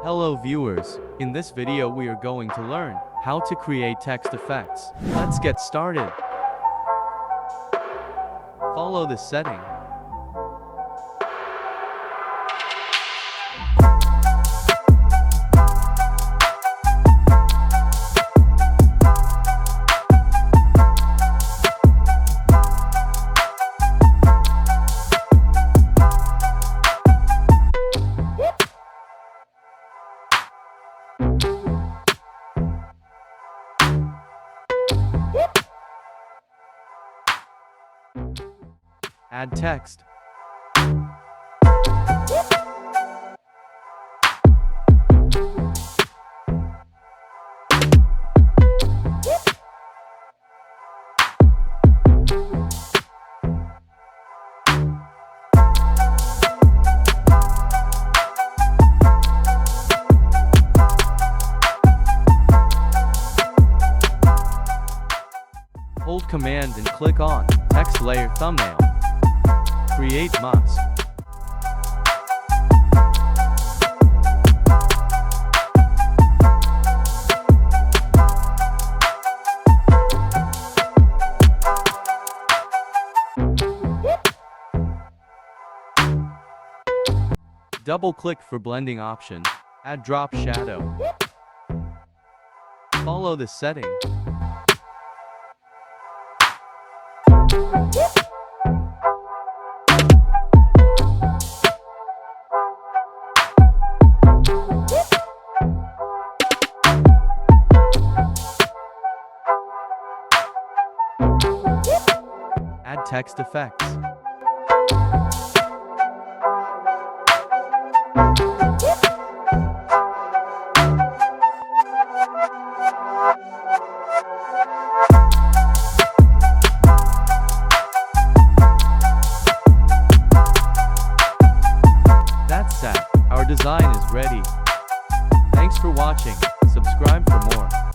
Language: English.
Hello viewers, in this video we are going to learn how to create text effects. Let's get started. Follow this setting. Add text. Hold Command and click on Text Layer Thumbnail. Create mask. Double-click for blending option. Add drop shadow. Follow this setting. Add text effects. That's it. Our design is ready. Thanks for watching. Subscribe for more.